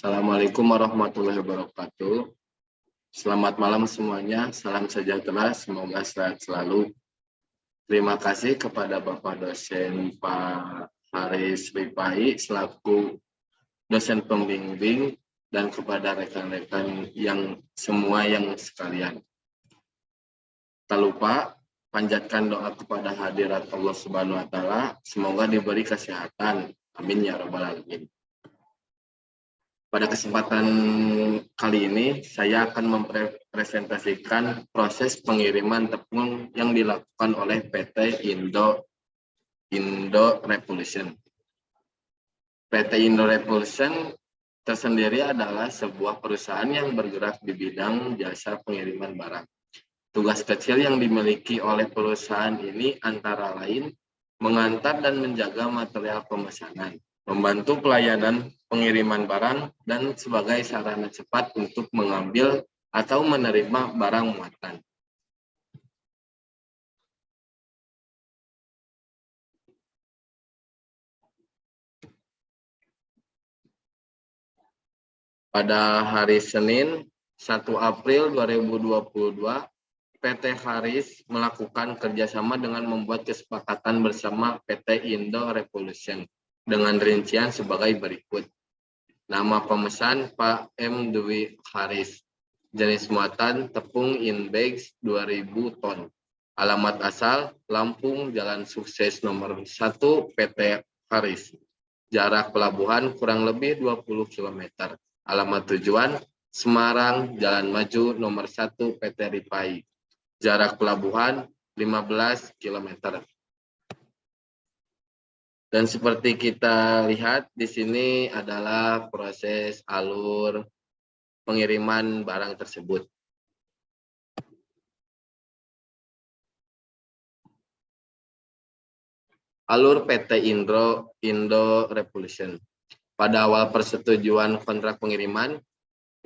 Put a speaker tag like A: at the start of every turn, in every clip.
A: Assalamualaikum warahmatullahi wabarakatuh. Selamat malam semuanya, salam sejahtera, semoga sehat selalu. Terima kasih kepada Bapak dosen Pak Haris Ripai selaku dosen pembimbing dan kepada rekan-rekan yang semua yang sekalian. Tak lupa panjatkan doa kepada hadirat Allah Subhanahu wa taala, semoga diberi kesehatan. Amin ya rabbal alamin. Pada kesempatan kali ini, saya akan mempresentasikan proses pengiriman tepung yang dilakukan oleh PT Indo Revolution. PT Indo Revolution tersendiri adalah sebuah perusahaan yang bergerak di bidang jasa pengiriman barang. Tugas kecil yang dimiliki oleh perusahaan ini antara lain mengantar dan menjaga material pemesanan, membantu pelayanan pengiriman barang, dan sebagai sarana cepat untuk mengambil atau menerima barang muatan. Pada hari Senin, 1 April 2022, PT Haris melakukan kerjasama dengan membuat kesepakatan bersama PT Indo Revolution dengan rincian sebagai berikut. Nama pemesan Pak M. Dwi Haris. Jenis muatan tepung in bags 2000 ton. Alamat asal Lampung, Jalan Sukses nomor 1 PT Haris. Jarak pelabuhan kurang lebih 20 km. Alamat tujuan Semarang, Jalan Maju nomor 1 PT Ripai. Jarak pelabuhan 15 km. Dan seperti kita lihat di sini adalah proses alur pengiriman barang tersebut. Alur PT Indo Revolution. Pada awal persetujuan kontrak pengiriman,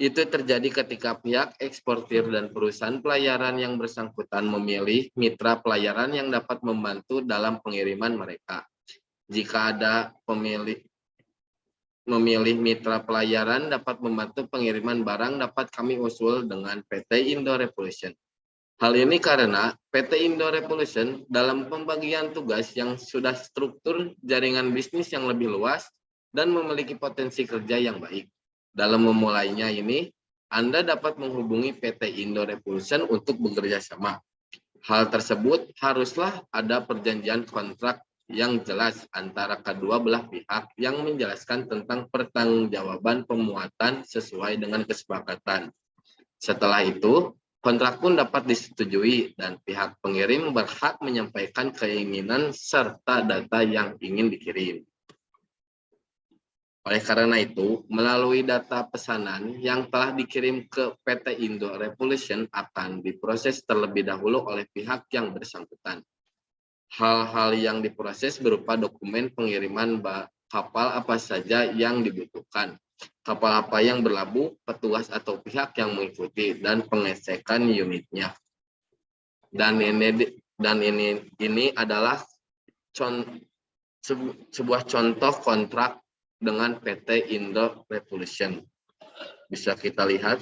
A: itu terjadi ketika pihak eksportir dan perusahaan pelayaran yang bersangkutan memilih mitra pelayaran yang dapat membantu dalam pengiriman mereka. Jika ada memilih mitra pelayaran dapat membantu pengiriman barang dapat kami usul dengan PT Indo Revolution. Hal ini karena PT Indo Revolution dalam pembagian tugas yang sudah struktur jaringan bisnis yang lebih luas dan memiliki potensi kerja yang baik. Dalam memulainya ini, Anda dapat menghubungi PT Indo Revolution untuk bekerja sama. Hal tersebut haruslah ada perjanjian kontrak yang jelas antara kedua belah pihak yang menjelaskan tentang pertanggungjawaban pemuatan sesuai dengan kesepakatan. Setelah itu, kontrak pun dapat disetujui dan pihak pengirim berhak menyampaikan keinginan serta data yang ingin dikirim. Oleh karena itu, melalui data pesanan yang telah dikirim ke PT Indo Revolution akan diproses terlebih dahulu oleh pihak yang bersangkutan. Hal-hal yang diproses berupa dokumen pengiriman kapal apa saja yang dibutuhkan, kapal apa yang berlabuh, petugas atau pihak yang mengikuti, dan pengecekan unitnya. Dan ini adalah sebuah contoh kontrak dengan PT Indo Revolution. Bisa kita lihat.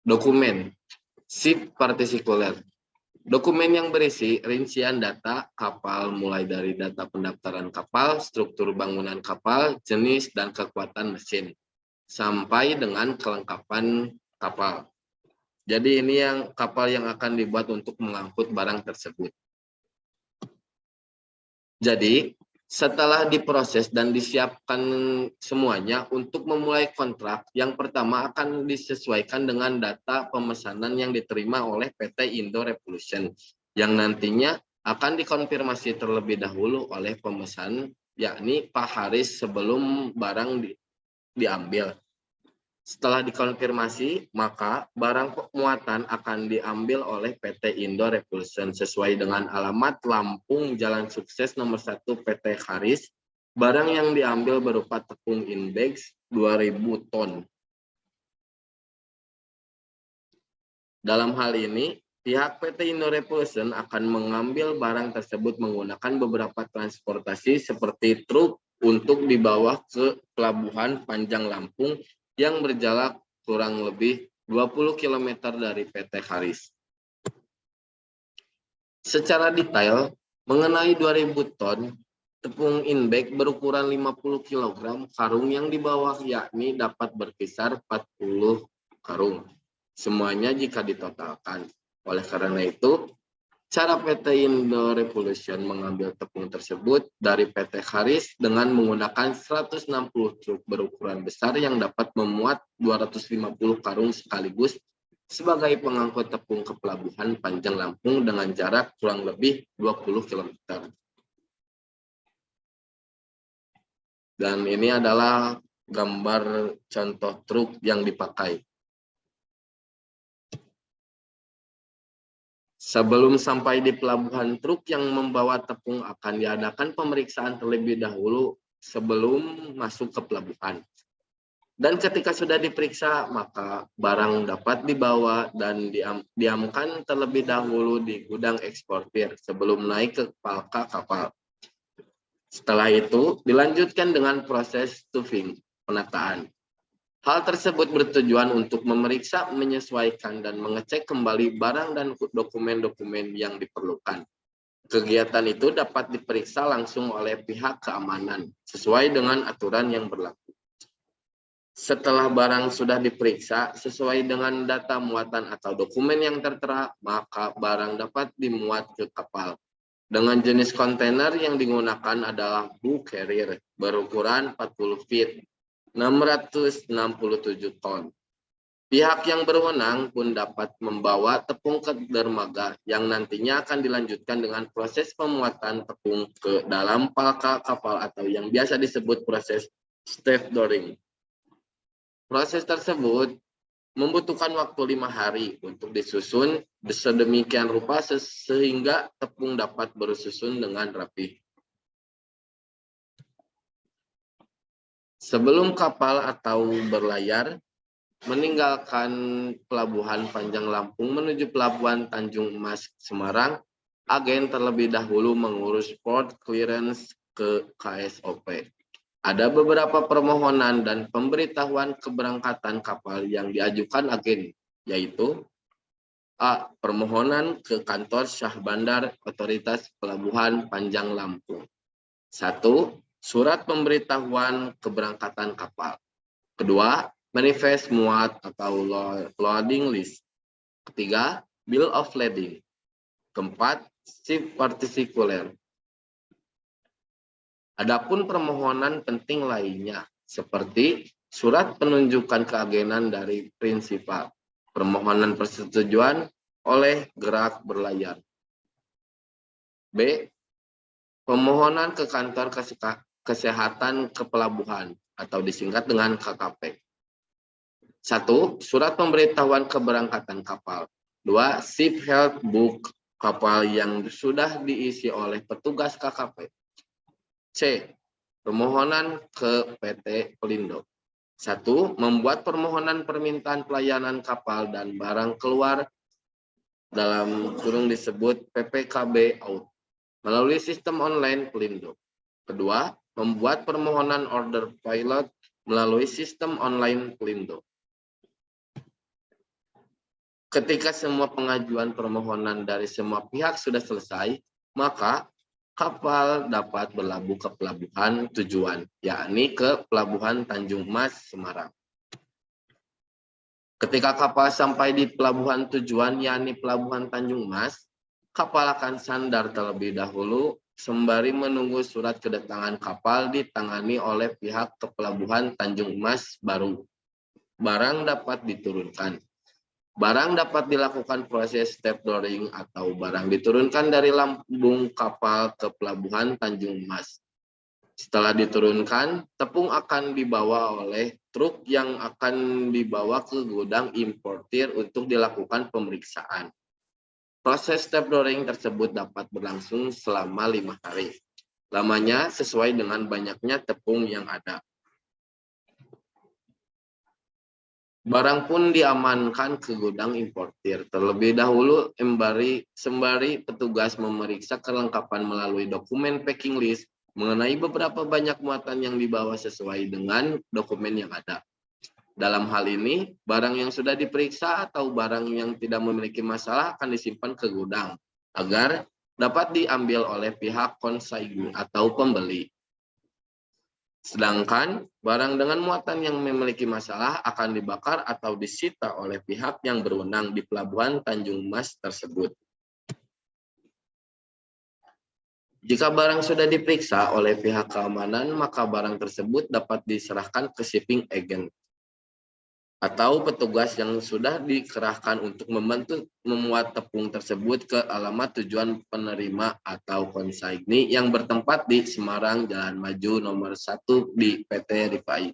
A: Dokumen SIP partikuler. Dokumen yang berisi rincian data kapal mulai dari data pendaftaran kapal, struktur bangunan kapal, jenis dan kekuatan mesin, sampai dengan kelengkapan kapal. Jadi ini yang kapal yang akan dibuat untuk mengangkut barang tersebut. Jadi, setelah diproses dan disiapkan semuanya untuk memulai kontrak, yang pertama akan disesuaikan dengan data pemesanan yang diterima oleh PT Indo Revolution, yang nantinya akan dikonfirmasi terlebih dahulu oleh pemesan, yakni Pak Haris sebelum barang diambil. Setelah dikonfirmasi, maka barang muatan akan diambil oleh PT Indo Revolution sesuai dengan alamat Lampung, Jalan Sukses nomor 1 PT Haris. Barang yang diambil berupa tepung in bags 2000 ton. Dalam hal ini, Pihak PT Indo Revolution akan mengambil barang tersebut menggunakan beberapa transportasi seperti truk untuk dibawa ke Pelabuhan Panjang Lampung yang berjarak kurang lebih 20 km dari PT Haris. Secara detail, mengenai 2000 ton, tepung inbag berukuran 50 kg karung yang dibawa yakni dapat berkisar 40 karung. Semuanya jika ditotalkan. Oleh karena itu, cara PT Indo Revolution mengambil tepung tersebut dari PT Haris dengan menggunakan 160 truk berukuran besar yang dapat memuat 250 karung sekaligus sebagai pengangkut tepung ke Pelabuhan Panjang Lampung dengan jarak kurang lebih 20 km. Dan ini adalah gambar contoh truk yang dipakai. Sebelum sampai di pelabuhan, truk yang membawa tepung akan diadakan pemeriksaan terlebih dahulu sebelum masuk ke pelabuhan. Dan ketika sudah diperiksa, maka barang dapat dibawa dan diamkan terlebih dahulu di gudang eksportir sebelum naik ke palka kapal. Setelah itu, dilanjutkan dengan proses stuffing, penataan. Hal tersebut bertujuan untuk memeriksa, menyesuaikan, dan mengecek kembali barang dan dokumen-dokumen yang diperlukan. Kegiatan itu dapat diperiksa langsung oleh pihak keamanan, sesuai dengan aturan yang berlaku. Setelah barang sudah diperiksa sesuai dengan data muatan atau dokumen yang tertera, maka barang dapat dimuat ke kapal. Dengan jenis kontainer yang digunakan adalah bulk carrier berukuran 40 feet, 667 ton. Pihak yang berwenang pun dapat membawa tepung ke dermaga yang nantinya akan dilanjutkan dengan proses pemuatan tepung ke dalam palka kapal atau yang biasa disebut proses stevedoring. Proses tersebut membutuhkan waktu 5 hari untuk disusun sedemikian rupa sehingga tepung dapat bersusun dengan rapi. Sebelum kapal atau berlayar meninggalkan Pelabuhan Panjang Lampung menuju Pelabuhan Tanjung Mas Semarang, agen terlebih dahulu mengurus port clearance ke KSOP. Ada beberapa permohonan dan pemberitahuan keberangkatan kapal yang diajukan agen, yaitu A. Permohonan ke kantor Syah Bandar Otoritas Pelabuhan Panjang Lampung. 1. Surat pemberitahuan keberangkatan kapal. Kedua, manifest muat atau loading list. Ketiga, bill of lading. Keempat, ship partikular. Adapun permohonan penting lainnya, seperti surat penunjukan keagenan dari prinsipal, permohonan persetujuan oleh gerak berlayar. B. Permohonan ke kantor kesehatan kepelabuhan atau disingkat dengan KKP. 1. Surat pemberitahuan keberangkatan kapal. 2. Ship health book kapal yang sudah diisi oleh petugas KKP. C. Permohonan ke PT Pelindo. 1. Membuat permohonan permintaan pelayanan kapal dan barang keluar dalam kurung disebut PPKB out melalui sistem online Pelindo. Kedua, membuat permohonan order pilot melalui sistem online Pelindo. Ketika semua pengajuan permohonan dari semua pihak sudah selesai, maka kapal dapat berlabuh ke pelabuhan tujuan, yakni ke Pelabuhan Tanjung Mas, Semarang. Ketika kapal sampai di pelabuhan tujuan, yakni Pelabuhan Tanjung Mas, kapal akan sandar terlebih dahulu, sembari menunggu surat kedatangan kapal ditangani oleh pihak Kepelabuhan Tanjung Mas baru. Barang dapat diturunkan. Barang dapat dilakukan proses stevedoring atau barang diturunkan dari lambung kapal ke Pelabuhan Tanjung Mas. Setelah diturunkan, tepung akan dibawa oleh truk yang akan dibawa ke gudang importir untuk dilakukan pemeriksaan. Proses stevedoring tersebut dapat berlangsung selama 5 hari. Lamanya sesuai dengan banyaknya tepung yang ada. Barang pun diamankan ke gudang importir. Terlebih dahulu, sembari petugas memeriksa kelengkapan melalui dokumen packing list mengenai beberapa banyak muatan yang dibawa sesuai dengan dokumen yang ada. Dalam hal ini, barang yang sudah diperiksa atau barang yang tidak memiliki masalah akan disimpan ke gudang agar dapat diambil oleh pihak konsaigni atau pembeli. Sedangkan barang dengan muatan yang memiliki masalah akan dibakar atau disita oleh pihak yang berwenang di pelabuhan Tanjung Mas tersebut. Jika barang sudah diperiksa oleh pihak keamanan, maka barang tersebut dapat diserahkan ke shipping agent atau petugas yang sudah dikerahkan untuk membantu memuat tepung tersebut ke alamat tujuan penerima atau konsaigni yang bertempat di Semarang, Jalan Maju nomor 1 di PT Rifai.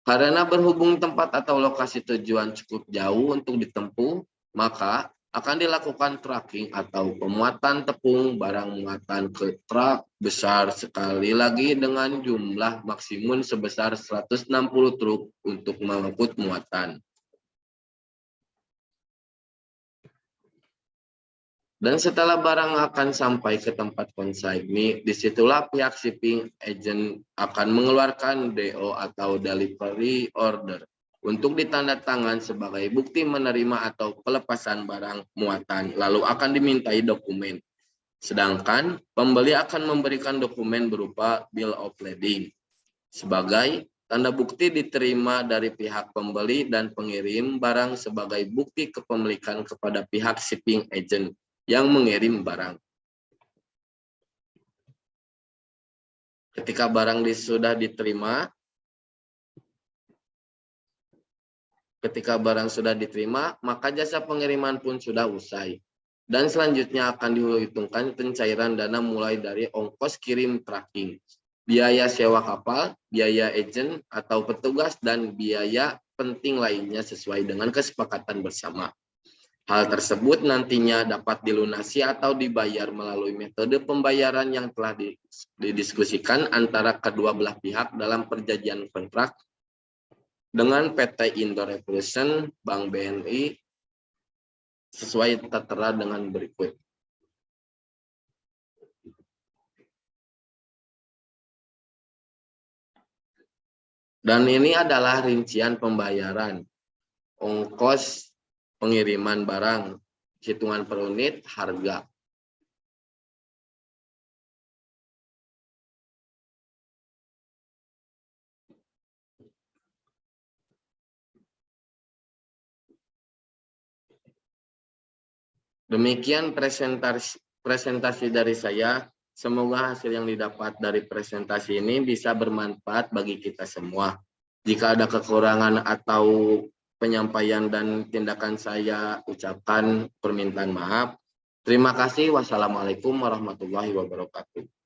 A: Karena berhubung tempat atau lokasi tujuan cukup jauh untuk ditempuh, maka akan dilakukan tracking atau pemuatan tepung barang muatan ke truk besar sekali lagi dengan jumlah maksimum sebesar 160 truk untuk mengangkut muatan. Dan setelah barang akan sampai ke tempat konsaigni, disitulah pihak shipping agent akan mengeluarkan DO atau delivery order untuk ditandatangan sebagai bukti menerima atau pelepasan barang muatan, lalu akan dimintai dokumen. Sedangkan pembeli akan memberikan dokumen berupa bill of lading sebagai tanda bukti diterima dari pihak pembeli dan pengirim barang sebagai bukti kepemilikan kepada pihak shipping agent yang mengirim barang. Ketika barang sudah diterima, maka jasa pengiriman pun sudah usai. Dan selanjutnya akan dihitungkan pencairan dana mulai dari ongkos kirim tracking, biaya sewa kapal, biaya agent atau petugas, dan biaya penting lainnya sesuai dengan kesepakatan bersama. Hal tersebut nantinya dapat dilunasi atau dibayar melalui metode pembayaran yang telah didiskusikan antara kedua belah pihak dalam perjanjian kontrak dengan PT Indo Revolution Bank BNI sesuai tertera dengan berikut. Dan ini adalah rincian pembayaran, ongkos pengiriman barang, hitungan per unit, harga. Demikian presentasi dari saya. Semoga hasil yang didapat dari presentasi ini bisa bermanfaat bagi kita semua. Jika ada kekurangan atau penyampaian dan tindakan saya ucapkan permintaan maaf. Terima kasih. Wassalamualaikum warahmatullahi wabarakatuh.